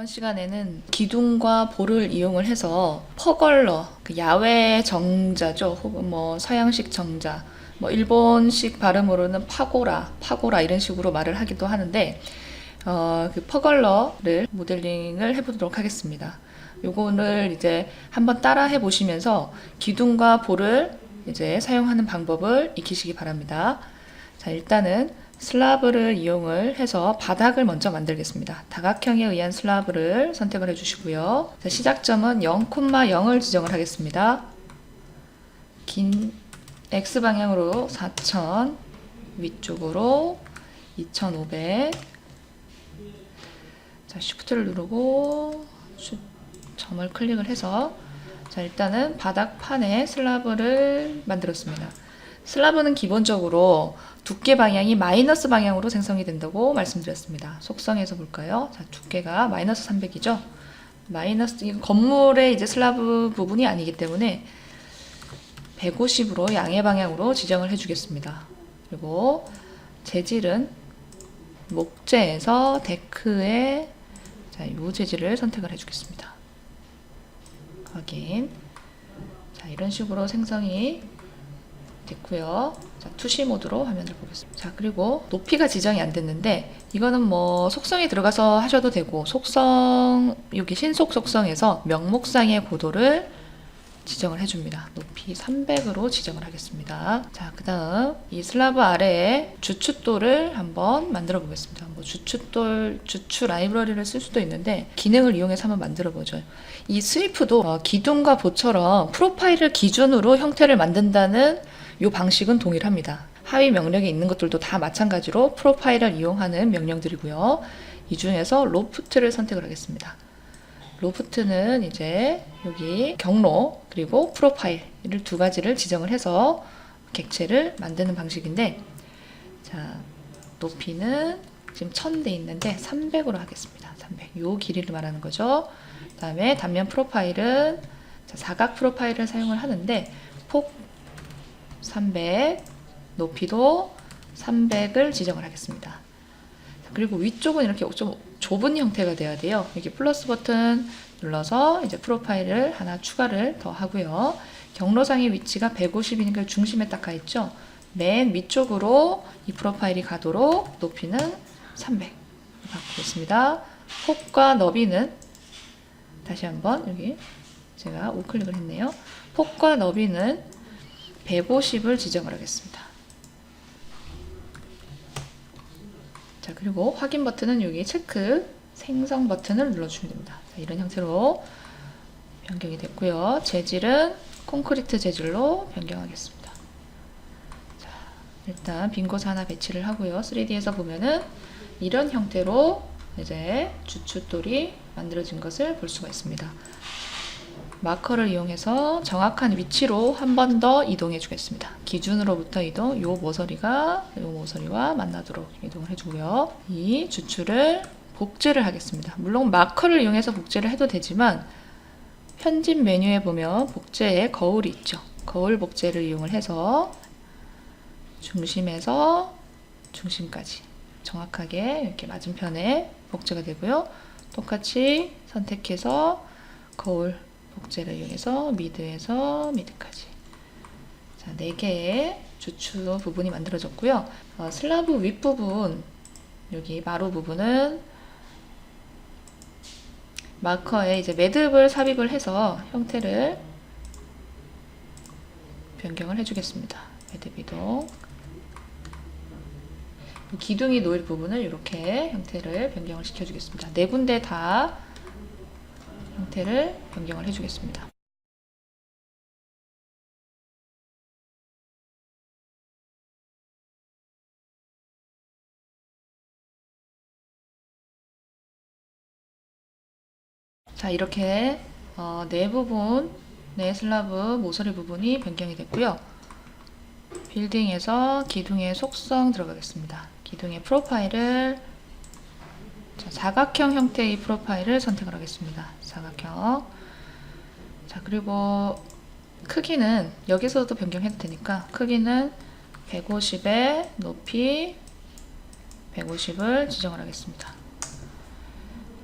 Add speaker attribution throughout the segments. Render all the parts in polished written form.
Speaker 1: 이번 시간에는 기둥과 볼을 이용을 해서 퍼걸러, 그 야외 정자죠. 혹은 뭐 서양식 정자, 뭐 일본식 발음으로는 파고라 이런 식으로 말을 하기도 하는데 그 퍼걸러를 모델링을 해보도록 하겠습니다. 요거를 이제 한번 따라 해보시면서 기둥과 볼을 이제 사용하는 방법을 익히시기 바랍니다. 자, 일단은 슬라브를 이용을 해서 바닥을 먼저 만들겠습니다. 다각형에 의한 슬라브를 선택을 해주시고요. 자, 시작점은 0,0을 지정을 하겠습니다. 긴 X방향으로 4,000, 위쪽으로 2,500. 자, Shift를 누르고 점을 클릭을 해서 자, 일단은 바닥판에 슬라브를 만들었습니다. 슬라브는 기본적으로 두께 방향이 마이너스 방향으로 생성이 된다고 말씀드렸습니다. 속성에서 볼까요? 자, 두께가 마이너스 300이죠. 마이너스, 건물의 이제 슬라브 부분이 아니기 때문에 150으로 양의 방향으로 지정을 해주겠습니다. 그리고 재질은 목재에서 데크에 자, 이 재질을 선택을 해주겠습니다. 확인. 자, 이런 식으로 생성이 됐고요. 자, 투시 모드로 화면을 보겠습니다. 자, 그리고 높이가 지정이 안 됐는데 이거는 뭐 속성에 들어가서 하셔도 되고 속성 여기 신속 속성에서 명목상의 고도를 지정을 해줍니다. 높이 300으로 지정을 하겠습니다. 자, 그 다음 이 슬라브 아래에 주춧돌을 한번 만들어 보겠습니다. 뭐 주추 라이브러리를 쓸 수도 있는데 기능을 이용해서 한번 만들어 보죠. 이 스위프도 기둥과 보처럼 프로파일을 기준으로 형태를 만든다는 이 방식은 동일합니다. 하위 명령에 있는 것들도 다 마찬가지로 프로파일을 이용하는 명령들이고요. 이 중에서 로프트를 선택을 하겠습니다. 로프트는 이제 여기 경로 그리고 프로파일 이를 두 가지를 지정을 해서 객체를 만드는 방식인데 자, 높이는 지금 1000 돼 있는데 300으로 하겠습니다. 300. 요 길이를 말하는 거죠. 그 다음에 단면 프로파일은 자, 사각 프로파일을 사용을 하는데 폭 300, 높이도 300을 지정을 하겠습니다. 그리고 위쪽은 이렇게 좀 좁은 형태가 돼야 돼요. 여기 플러스 버튼 눌러서 이제 프로파일을 하나 추가를 더 하고요. 경로상의 위치가 150이니까 중심에 딱 가 있죠. 맨 위쪽으로 이 프로파일이 가도록 높이는 300 바꾸겠습니다. 폭과 너비는 다시 한번 여기 제가 우클릭을 했네요. 폭과 너비는 150을 지정을 하겠습니다. 자, 그리고 확인 버튼은 여기 체크 생성 버튼을 눌러주시면 됩니다. 자, 이런 형태로 변경이 됐고요. 재질은 콘크리트 재질로 변경하겠습니다. 자, 일단 빈 곳 하나 배치를 하고요. 3D에서 보면은 이런 형태로 이제 주춧돌이 만들어진 것을 볼 수가 있습니다. 마커를 이용해서 정확한 위치로 한 번 더 이동해 주겠습니다. 기준으로부터 이동, 요 모서리와 만나도록 이동을 해주고요. 이 주추를 복제를 하겠습니다. 물론 마커를 이용해서 복제를 해도 되지만 편집 메뉴에 보면 복제에 거울이 있죠. 거울 복제를 이용을 해서 중심에서 중심까지 정확하게 이렇게 맞은편에 복제가 되고요. 똑같이 선택해서 거울 복제를 이용해서 미드에서 미드까지 자, 4개의 주추 부분이 만들어졌고요. 슬라브 윗부분 여기 마루 부분은 마커에 이제 매듭을 삽입을 해서 형태를 변경을 해주겠습니다. 매듭 이동 기둥이 놓일 부분을 이렇게 형태를 변경을 시켜주겠습니다. 4군데 다 형태를 변경을 해주겠습니다. 자, 이렇게 네 부분, 네 슬라브 모서리 부분이 변경이 됐고요. 빌딩에서 기둥의 속성 들어가겠습니다. 기둥의 프로파일을 자, 사각형 형태의 프로파일을 선택을 하겠습니다. 사각형. 자, 그리고 크기는 여기서도 변경해도 되니까 크기는 150에 높이 150을 지정을 하겠습니다.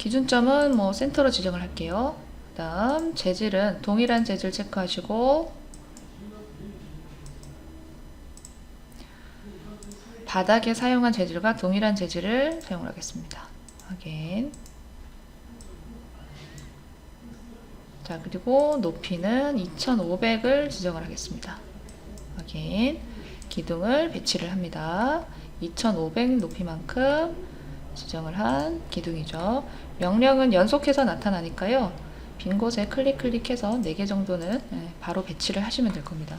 Speaker 1: 기준점은 뭐 센터로 지정을 할게요. 그 다음 재질은 동일한 재질 체크하시고 바닥에 사용한 재질과 동일한 재질을 사용을 하겠습니다. 확인. 자, 그리고 높이는 2500을 지정을 하겠습니다. 확인. 기둥을 배치를 합니다. 2500 높이만큼 지정을 한 기둥이죠. 명령은 연속해서 나타나니까요. 빈 곳에 클릭해서 4개 정도는 바로 배치를 하시면 될 겁니다.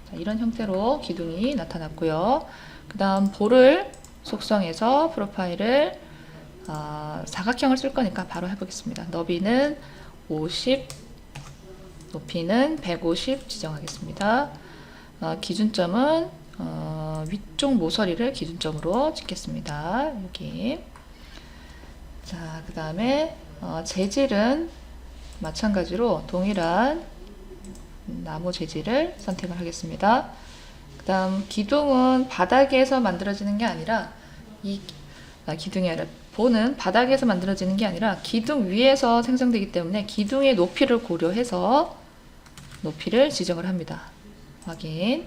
Speaker 1: 자, 이런 형태로 기둥이 나타났고요. 그 다음 볼을 속성해서 프로파일을 사각형을 쓸 거니까 바로 해보겠습니다. 너비는 50, 높이는 150 지정하겠습니다. 기준점은 위쪽 모서리를 기준점으로 찍겠습니다. 여기. 자, 그 다음에 재질은 마찬가지로 동일한 나무 재질을 선택을 하겠습니다. 그 다음 기둥은 바닥에서 만들어지는 게 아니라 기둥이 아니라 볼은 바닥에서 만들어지는 게 아니라 기둥 위에서 생성되기 때문에 기둥의 높이를 고려해서 높이를 지정을 합니다. 확인.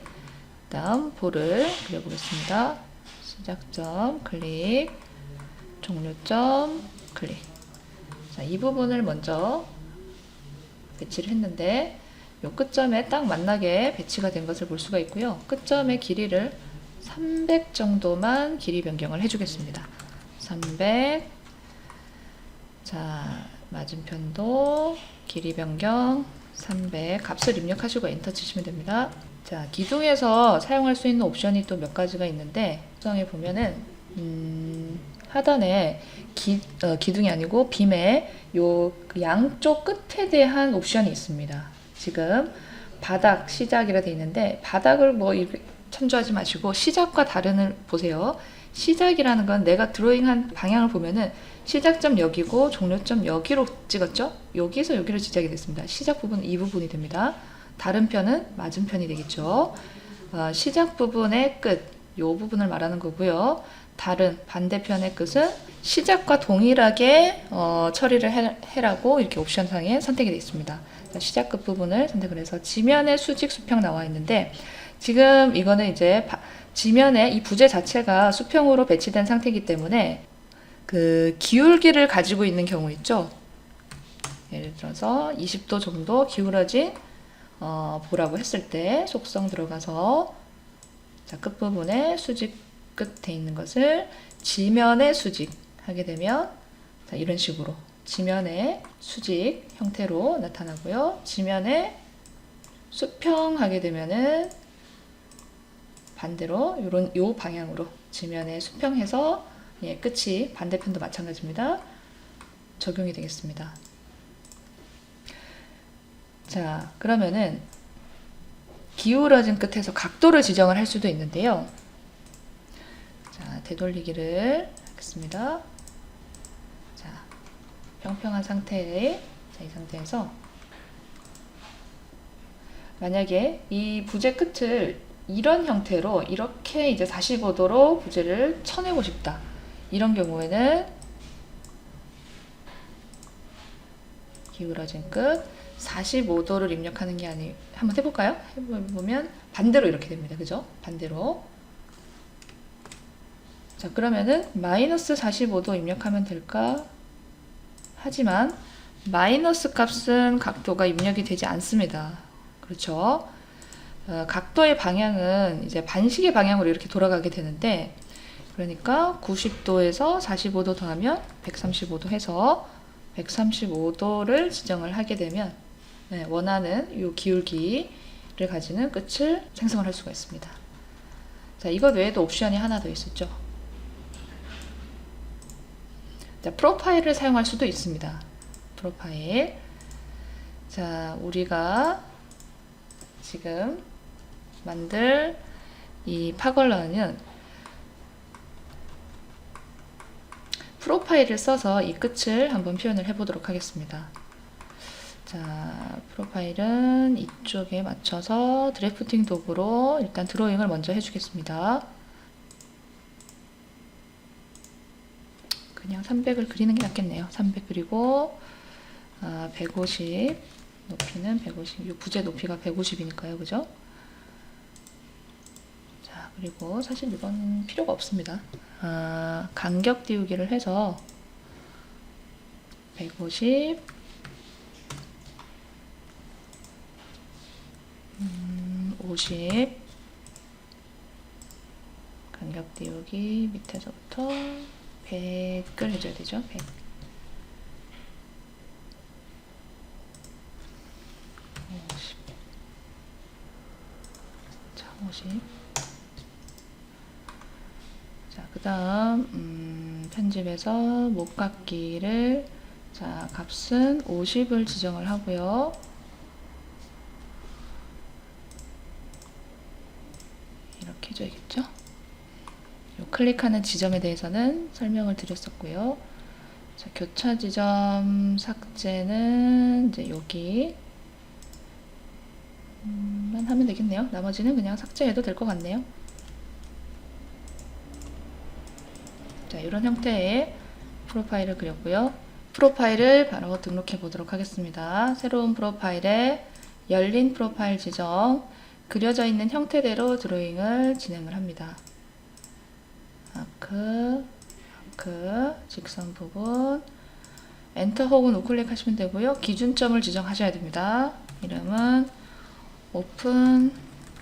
Speaker 1: 다음 볼을 그려보겠습니다. 시작점 클릭, 종료점 클릭. 자, 이 부분을 먼저 배치를 했는데 요 끝점에 딱 만나게 배치가 된 것을 볼 수가 있고요. 끝점의 길이를 300 정도만 길이 변경을 해주겠습니다. 300. 자, 맞은편도 길이 변경 300 값을 입력하시고 엔터 치시면 됩니다. 자, 기둥에서 사용할 수 있는 옵션이 또 몇 가지가 있는데 구성에 보면은 하단에 기둥이 아니고 빔에 그 양쪽 끝에 대한 옵션이 있습니다. 지금 바닥 시작이라 되어 있는데 바닥을 뭐 이렇게 참조하지 마시고 시작과 다른을 보세요. 시작이라는 건 내가 드로잉한 방향을 보면은 시작점 여기고 종료점 여기로 찍었죠? 여기서 여기로 시작이 됐습니다. 시작 부분 이 부분이 됩니다. 다른 편은 맞은편이 되겠죠. 시작 부분의 끝, 이 부분을 말하는 거고요. 다른 반대편의 끝은 시작과 동일하게 처리를 해라고 이렇게 옵션상에 선택이 되어 있습니다. 시작 끝 부분을 선택을 해서 지면에 수직 수평 나와 있는데 지금 이거는 이제 지면에 이 부재 자체가 수평으로 배치된 상태이기 때문에 그 기울기를 가지고 있는 경우 있죠. 예를 들어서 20도 정도 기울어진 보라고 했을 때 속성 들어가서 자, 끝부분에 수직 끝에 있는 것을 지면에 수직 하게 되면 자, 이런 식으로 지면에 수직 형태로 나타나고요. 지면에 수평 하게 되면은 반대로 요 방향으로 지면에 수평해서 끝이 반대편도 마찬가지입니다. 적용이 되겠습니다. 자, 그러면은 기울어진 끝에서 각도를 지정을 할 수도 있는데요. 자, 되돌리기를 하겠습니다. 자, 평평한 상태에 이 상태에서 만약에 이 부재 끝을 이런 형태로 이렇게 이제 45도로 부재를 쳐내고 싶다. 이런 경우에는 기울어진 끝 45도를 입력하는 게 아니 한번 해볼까요? 해보면 반대로 이렇게 됩니다. 그죠? 반대로. 자, 그러면은 마이너스 45도 입력하면 될까? 하지만 마이너스 값은 각도가 입력이 되지 않습니다. 그렇죠? 각도의 방향은 이제 반시계 방향으로 이렇게 돌아가게 되는데 그러니까 90도에서 45도 더하면 135도 해서 135도를 지정을 하게 되면 원하는 이 기울기를 가지는 끝을 생성을 할 수가 있습니다. 자, 이것 외에도 옵션이 하나 더 있었죠. 자, 프로파일을 사용할 수도 있습니다. 프로파일. 자, 우리가 지금 만들 이 파걸러는 프로파일을 써서 이 끝을 한번 표현을 해보도록 하겠습니다. 자, 프로파일은 이쪽에 맞춰서 드래프팅 도구로 일단 드로잉을 먼저 해주겠습니다. 그냥 300을 그리는 게 낫겠네요. 300 그리고 150 높이는 150. 이 부재 높이가 150이니까요, 그죠? 자, 그리고 사실 이건 필요가 없습니다. 간격 띄우기를 해서 150 50 간격 띄우기 밑에서부터 100을 해줘야 되죠. 100 50 자, 50 자, 그 다음 편집에서 목깎기를 자, 값은 50을 지정을 하고요. 이렇게 해줘야겠죠. 요 클릭하는 지점에 대해서는 설명을 드렸었고요. 자, 교차 지점 삭제는 이제 여기 만 하면 되겠네요. 나머지는 그냥 삭제해도 될 것 같네요. 자, 이런 형태의 프로파일을 그렸고요. 프로파일을 바로 등록해 보도록 하겠습니다. 새로운 프로파일에 열린 프로파일 지정, 그려져 있는 형태대로 드로잉을 진행을 합니다. 아크, 직선 부분, 엔터 혹은 우클릭 하시면 되고요. 기준점을 지정하셔야 됩니다. 이름은 오픈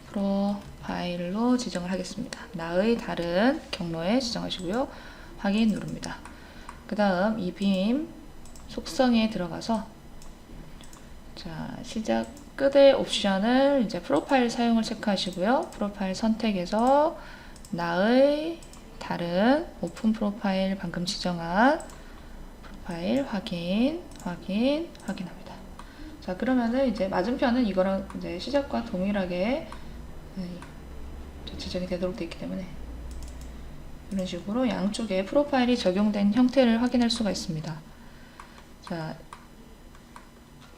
Speaker 1: 프로파일로 지정을 하겠습니다. 나의 다른 경로에 지정하시고요. 확인 누릅니다. 그 다음 이 빔 속성에 들어가서 자, 시작 끝의 옵션을 이제 프로파일 사용을 체크하시고요. 프로파일 선택에서 나의 다른 오픈 프로파일 방금 지정한 프로파일 확인합니다. 자, 그러면은 이제 맞은편은 이거랑 이제 시작과 동일하게 지정이 되도록 되어 있기 때문에 이런 식으로 양쪽에 프로파일이 적용된 형태를 확인할 수가 있습니다. 자,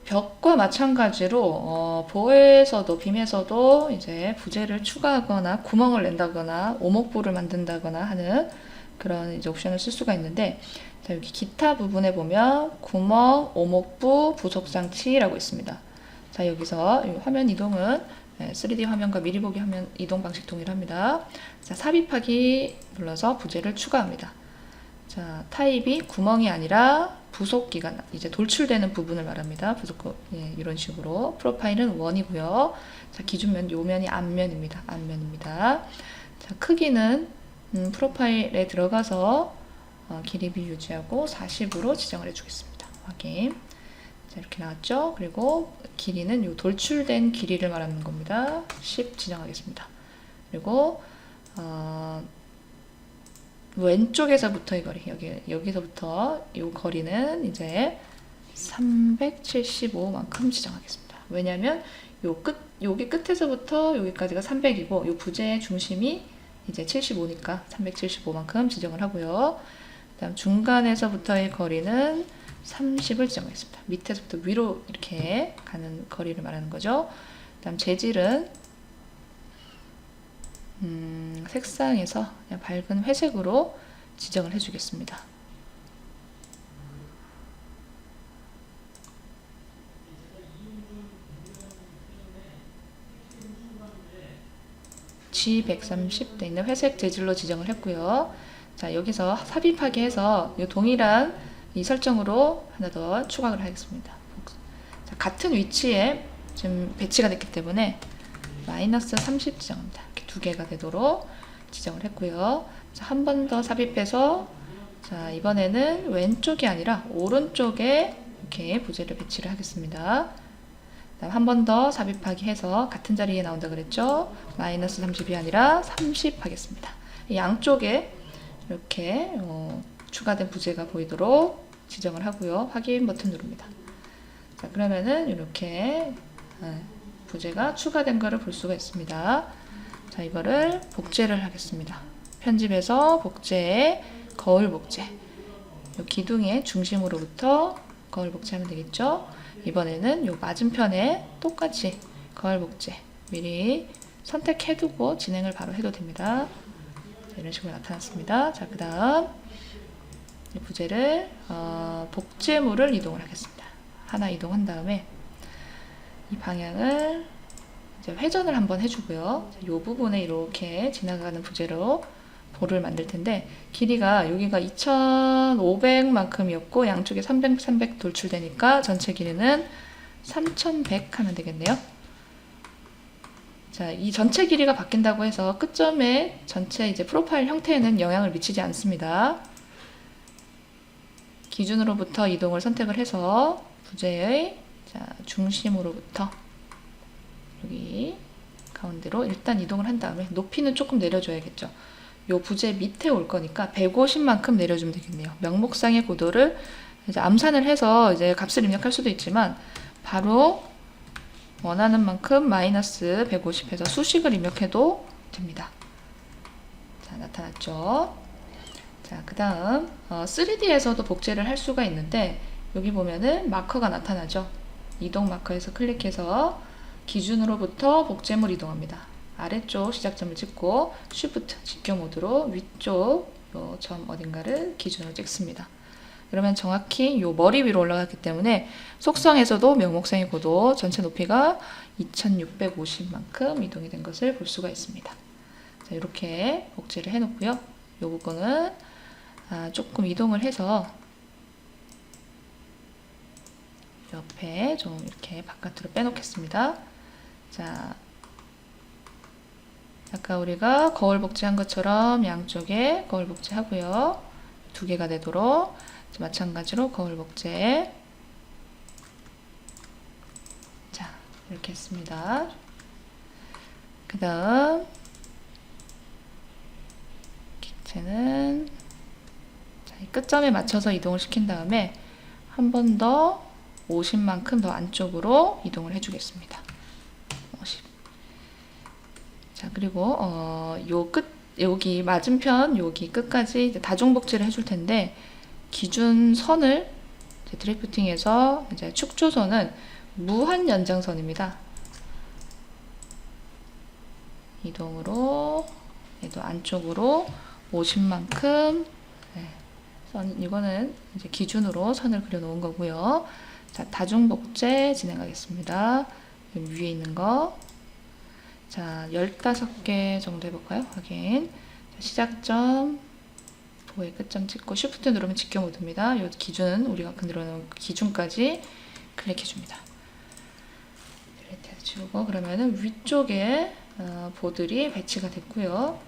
Speaker 1: 벽과 마찬가지로 보에서도 빔에서도 이제 부재를 추가하거나 구멍을 낸다거나 오목부를 만든다거나 하는 그런 이제 옵션을 쓸 수가 있는데, 자, 여기 기타 부분에 보면 구멍, 오목부, 부속장치라고 있습니다. 자, 여기서 화면 이동은 3D 화면과 미리 보기 화면 이동 방식 동일합니다. 자, 삽입하기 눌러서 부재를 추가합니다. 자, 타입이 구멍이 아니라 부속기가 이제 돌출되는 부분을 말합니다. 이런 식으로 프로파일은 원이고요. 자, 기준면 요면이 앞면입니다. 자, 크기는 프로파일에 들어가서 길이 유지하고 40으로 지정을 해주겠습니다. 확인. 자, 이렇게 나왔죠. 그리고 길이는 요 돌출된 길이를 말하는 겁니다. 10 지정하겠습니다. 그리고 왼쪽에서부터의 거리, 여기서부터 이 거리는 이제 375만큼 지정하겠습니다. 왜냐하면 여기 끝에서부터 여기까지가 300이고 이 부재의 중심이 이제 75니까 375만큼 지정을 하고요. 그다음 중간에서부터의 거리는 30을 지정하겠습니다. 밑에서부터 위로 이렇게 가는 거리를 말하는 거죠. 그다음 재질은 색상에서 그냥 밝은 회색으로 지정을 해주겠습니다. G130 돼 있는 회색 재질로 지정을 했고요. 자, 여기서 삽입하기 해서 이 동일한 이 설정으로 하나 더 추가를 하겠습니다. 자, 같은 위치에 지금 배치가 됐기 때문에 마이너스 30 지정합니다. 이렇게 두 개가 되도록 지정을 했고요. 자, 한 번 더 삽입해서 자, 이번에는 왼쪽이 아니라 오른쪽에 이렇게 부재를 배치를 하겠습니다. 한 번 더 삽입하기 해서 같은 자리에 나온다 그랬죠. 마이너스 30이 아니라 30 하겠습니다. 양쪽에 이렇게 추가된 부재가 보이도록 지정을 하고요. 확인 버튼 누릅니다. 자, 그러면은 이렇게 부재가 추가된 거를 볼 수가 있습니다. 자, 이거를 복제를 하겠습니다. 편집에서 복제에 거울 복제, 이 기둥의 중심으로부터 거울 복제하면 되겠죠. 이번에는 이 맞은편에 똑같이 거울 복제 미리 선택해두고 진행을 바로 해도 됩니다. 자, 이런 식으로 나타났습니다. 자, 그 다음 이 부재를 복제물을 이동을 하겠습니다. 하나 이동한 다음에 이 방향을 이제 회전을 한번 해주고요. 이 부분에 이렇게 지나가는 부재로 볼을 만들 텐데, 길이가 여기가 2500만큼이었고 양쪽에 300, 300 돌출되니까 전체 길이는 3100 하면 되겠네요. 자, 이 전체 길이가 바뀐다고 해서 끝점의 전체 이제 프로파일 형태에는 영향을 미치지 않습니다. 기준으로부터 이동을 선택을 해서 부재의 중심으로부터 여기 가운데로 일단 이동을 한 다음에 높이는 조금 내려줘야겠죠. 요 부재 밑에 올 거니까 150만큼 내려주면 되겠네요. 명목상의 고도를 이제 암산을 해서 이제 값을 입력할 수도 있지만 바로 원하는 만큼 마이너스 150 해서 수식을 입력해도 됩니다. 자, 나타났죠. 자, 그 다음 3D에서도 복제를 할 수가 있는데 여기 보면은 마커가 나타나죠. 이동 마커에서 클릭해서 기준으로부터 복제물 이동합니다. 아래쪽 시작점을 찍고 Shift 직교 모드로 위쪽 요 점 어딘가를 기준으로 찍습니다. 그러면 정확히 요 머리 위로 올라갔기 때문에 속성에서도 명목상의 고도 전체 높이가 2650만큼 이동이 된 것을 볼 수가 있습니다. 자, 이렇게 복제를 해 놓고요. 요 부분은 조금 이동을 해서 옆에 좀 이렇게 바깥으로 빼놓겠습니다. 자, 아까 우리가 거울 복제한 것처럼 양쪽에 거울 복제하고요. 두 개가 되도록 마찬가지로 거울 복제. 자, 이렇게 했습니다. 그 다음 기체는 이 끝점에 맞춰서 이동을 시킨 다음에 한 번 더 50만큼 더 안쪽으로 이동을 해주겠습니다. 50. 자, 그리고 요 끝 여기 맞은편 여기 끝까지 이제 다중 복제를 해줄 텐데 기준 선을 드래프팅해서 이제 축조선은 무한 연장선입니다. 이동으로 얘도 안쪽으로 50만큼 이거는 이제 기준으로 선을 그려 놓은 거고요. 자, 다중 복제 진행하겠습니다. 위에 있는 거. 자, 15개 정도 해볼까요? 확인. 자, 시작점, 보의 끝점 찍고 Shift 누르면 직교 모드입니다. 이 기준, 우리가 늘어놓은 기준까지 클릭해줍니다. 딜리트 지우고, 그러면은 위쪽에 보들이 배치가 됐고요.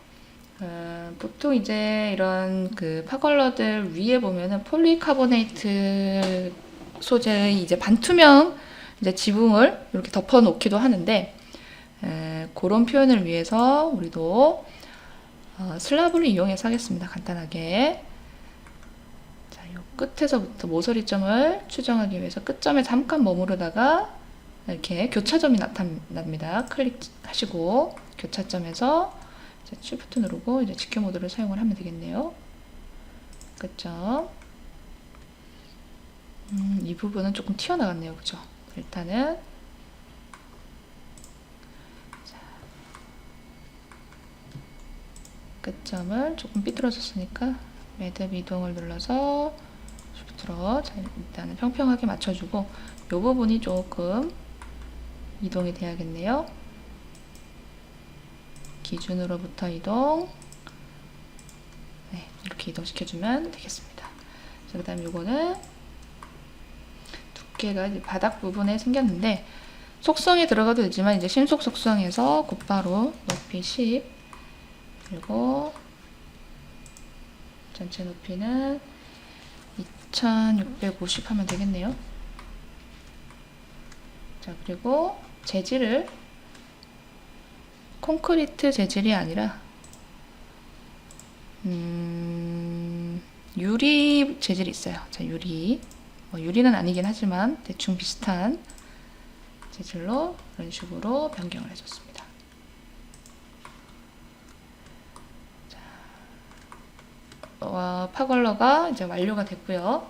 Speaker 1: 보통 이제 이런 그 파걸러들 위에 보면은 폴리카보네이트 소재의 이제 반투명 이제 지붕을 이렇게 덮어 놓기도 하는데, 그런 표현을 위해서 우리도 슬라브를 이용해서 하겠습니다. 간단하게. 자, 요 끝에서부터 모서리점을 추정하기 위해서 끝점에 잠깐 머무르다가 이렇게 교차점이 나타납니다. 클릭하시고 교차점에서 Shift 누르고 이제 직교 모드를 사용을 하면 되겠네요. 끝점. 이 부분은 조금 튀어나갔네요. 그죠? 일단은 끝점을 조금 삐뚤어졌으니까 매듭 이동을 눌러서 Shift로 일단은 평평하게 맞춰주고 이 부분이 조금 이동이 돼야겠네요. 기준으로부터 이동. 네, 이렇게 이동시켜주면 되겠습니다. 그 다음 요거는 두께가 이제 바닥 부분에 생겼는데 속성에 들어가도 되지만 이제 신속 속성에서 곧바로 높이 10 그리고 전체 높이는 2650 하면 되겠네요. 자, 그리고 재질을 콘크리트 재질이 아니라 유리 재질이 있어요. 자, 유리. 유리는 아니긴 하지만 대충 비슷한 재질로 이런 식으로 변경을 해줬습니다. 자, 파걸러가 이제 완료가 됐고요.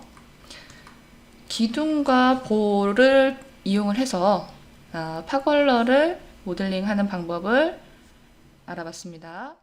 Speaker 1: 기둥과 볼을 이용을 해서 파걸러를 모델링하는 방법을 알아봤습니다.